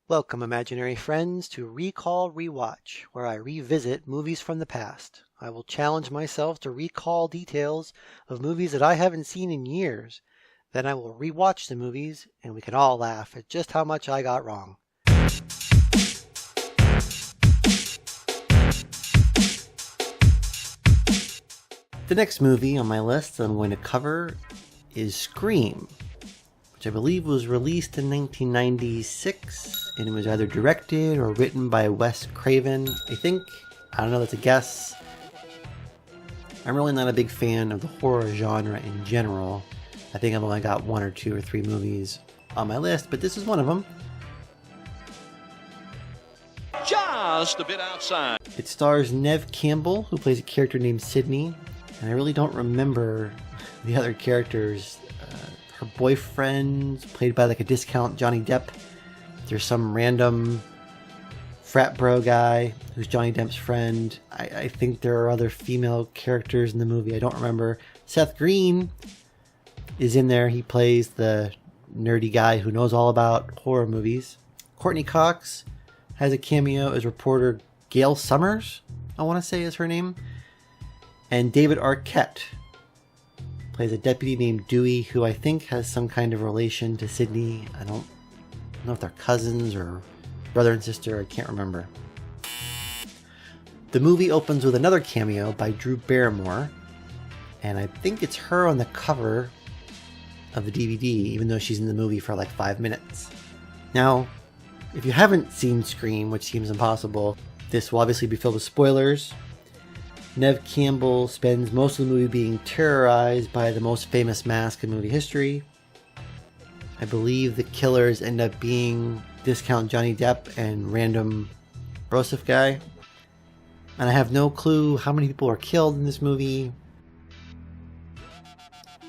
Welcome, imaginary friends, to Recall Rewatch, where I revisit movies from the past. I will challenge myself to recall details of movies that I haven't seen in years. Then I will rewatch the movies, and we can all laugh at just how much I got wrong. The next movie on my list that I'm going to cover is Scream, which I believe was released in 1996, and it was either directed or written by Wes Craven, I think. I don't know, that's a guess. I'm really not a big fan of the horror genre in general. I think I've only got 1 or 2 or 3 movies on my list, but this is one of them. Just a bit outside. It stars Neve Campbell, who plays a character named Sydney, and I really don't remember the other characters. Her boyfriend, played by like a discount Johnny Depp. There's some random frat bro guy who's Johnny Depp's friend. I think there are other female characters in the movie. I don't remember. Seth Green is in there. He plays the nerdy guy who knows all about horror movies. Courtney Cox has a cameo as reporter Gail Summers, I want to say is her name. And David Arquette plays a deputy named Dewey, who I think has some kind of relation to Sydney. I don't know if they're cousins or brother and sister. I can't remember. The movie opens with another cameo by Drew Barrymore, and I think it's her on the cover of the DVD, even though she's in the movie for like 5 minutes. Now, if you haven't seen Scream, which seems impossible, this will obviously be filled with spoilers. Neve Campbell spends most of the movie being terrorized by the most famous mask in movie history. I believe the killers end up being discount Johnny Depp and random Broseph guy. And I have no clue how many people are killed in this movie.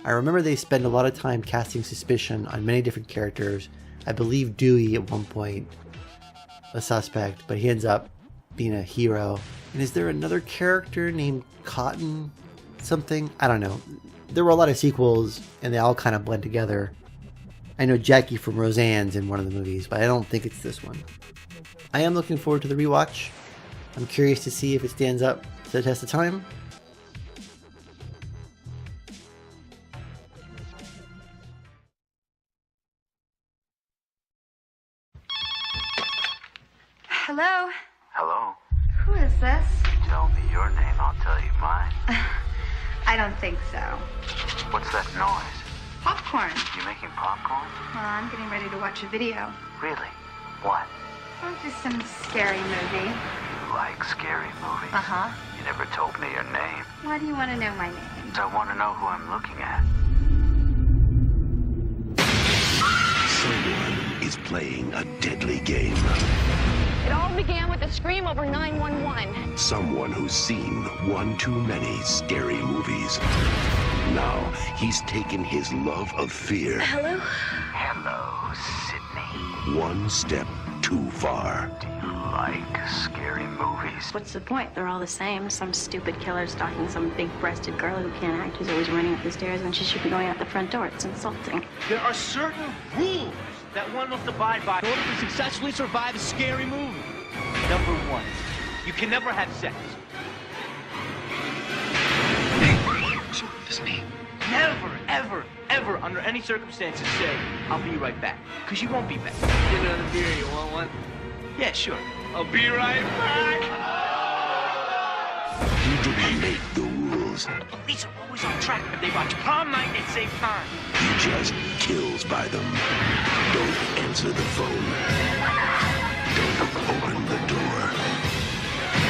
I remember they spend a lot of time casting suspicion on many different characters. I believe Dewey at one point a suspect, but he ends up being a hero. And is there another character named Cotton something? I don't know. There were a lot of sequels and they all kind of blend together. I know Jackie from Roseanne's in one of the movies, but I don't think it's this one. I am looking forward to the rewatch. I'm curious to see if it stands up to the test of time. Hello? Hello? Who is this? Tell me your name, I'll tell you mine. I don't think so. What's that noise? Popcorn. You making popcorn? Well, I'm getting ready to watch a video. Really? What? Oh, just some scary movie. You like scary movies? Uh-huh. You never told me your name. Why do you want to know my name? I want to know who I'm looking at. Someone is playing a deadly game. It all began with a scream over 911. Someone who's seen one too many scary movies. Now he's taken his love of fear Hello? Hello, Sydney. one step too far. Do you like scary movies? What's the point? They're all the same. Some stupid killer stalking some big-breasted girl who can't act, who's always running up the stairs when she should be going out the front door. It's insulting. There are certain rules that one must abide by in order to successfully survive a scary movie. Number 1, you can never have sex. It's me. Never, ever, ever, under any circumstances, say, I'll be right back. Because you won't be back. Get another beer, you want one? Yeah, sure. I'll be right back. He didn't make the rules. The police are always on track, but they watch prom night at same time. He just kills by them. Don't answer the phone. Don't open the door.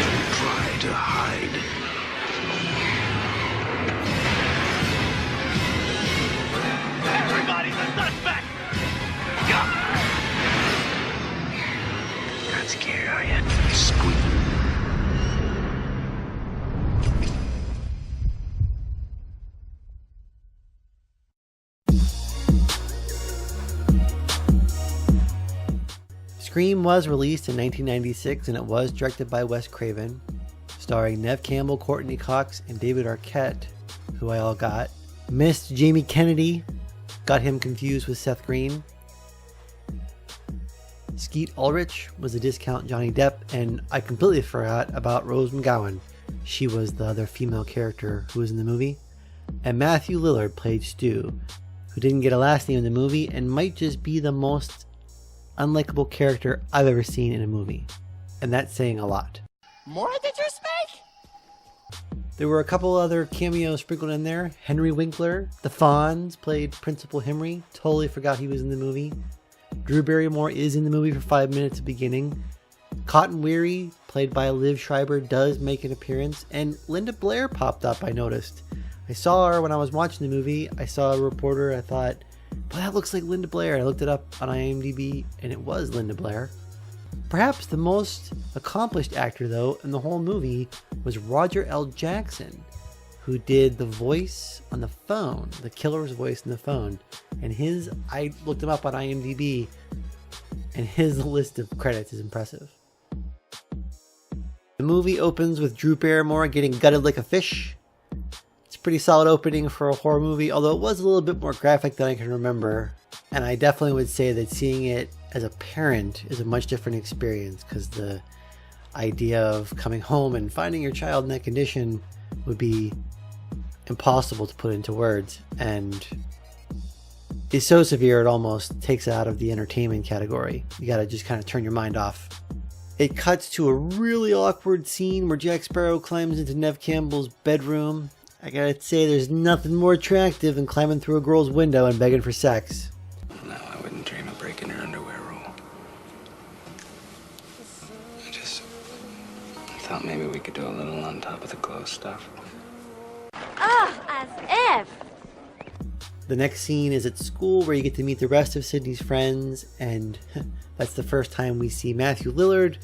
Don't try to hide. Everybody's a suspect! Not scared, are you? Scream. Scream was released in 1996 and it was directed by Wes Craven, starring Neve Campbell, Courtney Cox, and David Arquette, who I all got. Missed Jamie Kennedy, got him confused with Seth Green. Skeet Ulrich was the discount Johnny Depp, and I completely forgot about Rose McGowan. She was the other female character who was in the movie. And Matthew Lillard played Stu, who didn't get a last name in the movie and might just be the most unlikable character I've ever seen in a movie. And that's saying a lot. More did you speak? There were a couple other cameos sprinkled in there. Henry Winkler, the Fonz, played Principal Henry. Totally forgot he was in the movie. Drew Barrymore is in the movie for 5 minutes at the beginning. Cotton Weary, played by Liv Schreiber, does make an appearance. And Linda Blair popped up, I noticed. I saw her when I was watching the movie. I saw a reporter. I thought, boy, that looks like Linda Blair. I looked it up on IMDb, and it was Linda Blair. Perhaps the most accomplished actor, though, in the whole movie was Roger L. Jackson, who did the voice on the phone, the killer's voice on the phone. And I looked him up on IMDb, and his list of credits is impressive. The movie opens with Drew Barrymore getting gutted like a fish. It's a pretty solid opening for a horror movie, although it was a little bit more graphic than I can remember. And I definitely would say that seeing it as a parent is a much different experience, because the idea of coming home and finding your child in that condition would be impossible to put into words, and is so severe it almost takes it out of the entertainment category. You gotta just kind of turn your mind off. It cuts to a really awkward scene where Jack Sparrow climbs into Neve Campbell's bedroom. I gotta say, there's nothing more attractive than climbing through a girl's window and begging for sex. No, I wouldn't dream of breaking her underwear rule. I thought maybe we could do a little on top of the clothes stuff. Oh, as if. The next scene is at school, where you get to meet the rest of Sydney's friends, and that's the first time we see Matthew Lillard.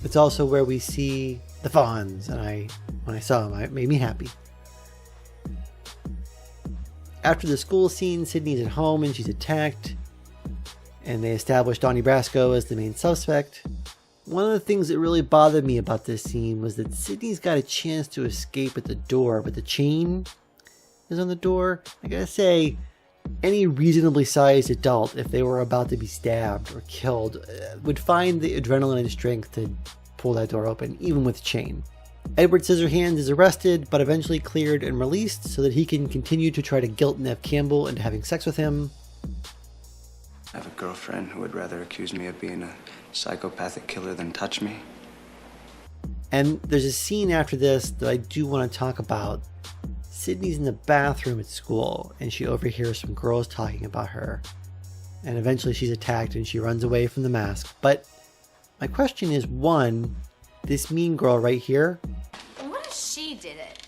It's also where we see the Fonz, and when I saw him, it made me happy. After the school scene, Sydney's at home and she's attacked, and they establish Donnie Brasco as the main suspect. One of the things that really bothered me about this scene was that Sydney's got a chance to escape at the door, but the chain is on the door. I gotta say, any reasonably sized adult, if they were about to be stabbed or killed, would find the adrenaline and strength to pull that door open, even with chain. Edward Scissorhands is arrested, but eventually cleared and released so that he can continue to try to guilt Neve Campbell into having sex with him. I have a girlfriend who would rather accuse me of being a psychopathic killer than touch me. And there's a scene after this that I do want to talk about. Sydney's in the bathroom at school, and she overhears some girls talking about her. And eventually she's attacked and she runs away from the mask. But my question is, one, this mean girl right here. What if she did it?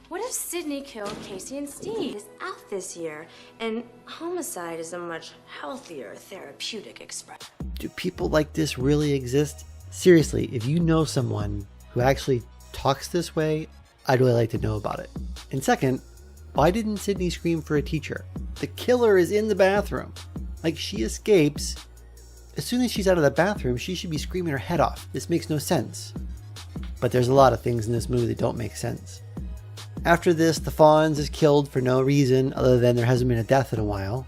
What if Sydney killed Casey and Steve? Is out this year, and homicide is a much healthier therapeutic expression. Do people like this really exist? Seriously, if you know someone who actually talks this way, I'd really like to know about it. And second, why didn't Sydney scream for a teacher? The killer is in the bathroom. Like, she escapes. As soon as she's out of the bathroom, she should be screaming her head off. This makes no sense. But there's a lot of things in this movie that don't make sense. After this, the Fonz is killed for no reason other than there hasn't been a death in a while.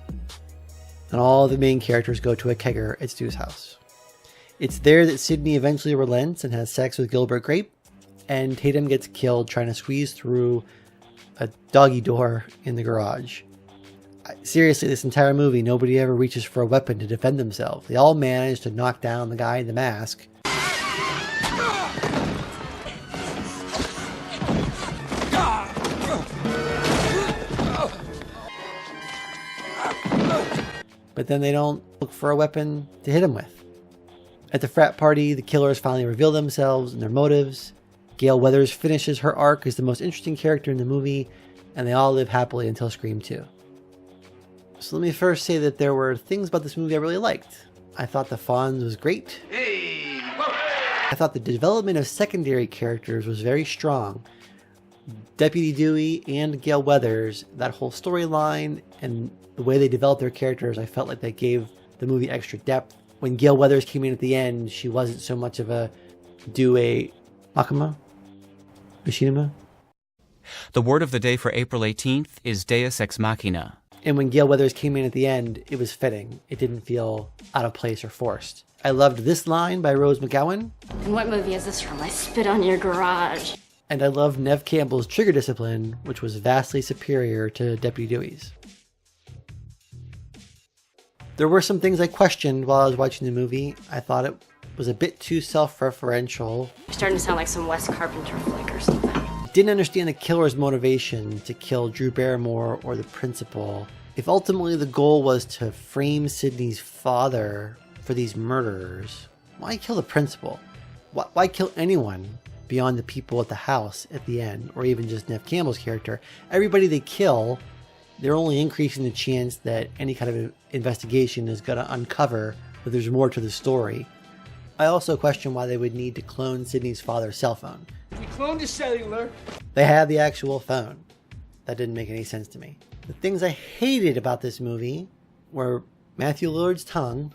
And all the main characters go to a kegger at Stu's house. It's there that Sydney eventually relents and has sex with Gilbert Grape, and Tatum gets killed trying to squeeze through a doggy door in the garage. Seriously, this entire movie, nobody ever reaches for a weapon to defend themselves. They all manage to knock down the guy in the mask. But then they don't look for a weapon to hit him with. At the frat party, the killers finally reveal themselves and their motives. Gale Weathers finishes her arc as the most interesting character in the movie, and they all live happily until Scream 2. So let me first say that there were things about this movie I really liked. I thought the Fonz was great. I thought the development of secondary characters was very strong. Deputy Dewey and Gale Weathers, that whole storyline and the way they developed their characters, I felt like they gave the movie extra depth. When Gale Weathers came in at the end, she wasn't so much of a Machinima. The word of the day for April 18th is Deus Ex Machina. And when Gale Weathers came in at the end, it was fitting. It didn't feel out of place or forced. I loved this line by Rose McGowan. And what movie is this from? I spit on your garage. And I loved Nev Campbell's trigger discipline, which was vastly superior to Deputy Dewey's. There were some things I questioned while I was watching the movie. I thought it was a bit too self-referential. You're starting to sound like some Wes Carpenter flick or something. Didn't understand the killer's motivation to kill Drew Barrymore or the principal. If ultimately the goal was to frame Sidney's father for these murderers, why kill the principal? Why kill anyone beyond the people at the house at the end, or even just Nev Campbell's character? Everybody they kill, they're only increasing the chance that any kind of investigation is going to uncover that there's more to the story. I also question why they would need to clone Sidney's father's cell phone. We cloned his cellular. They had the actual phone. That didn't make any sense to me. The things I hated about this movie were Matthew Lillard's tongue,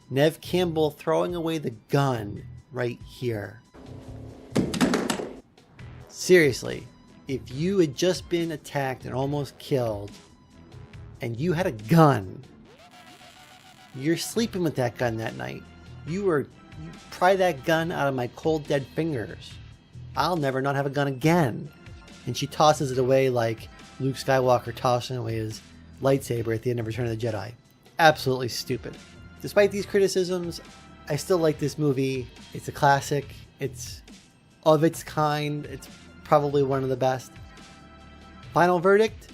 Nev Campbell throwing away the gun right here. Seriously, if you had just been attacked and almost killed, and you had a gun, you're sleeping with that gun that night. You pry that gun out of my cold dead fingers. I'll never not have a gun again. And she tosses it away like Luke Skywalker tossing away his lightsaber at the end of Return of the Jedi. Absolutely stupid. Despite these criticisms, I still like this movie. It's a classic. It's of its kind. It's probably one of the best. Final verdict,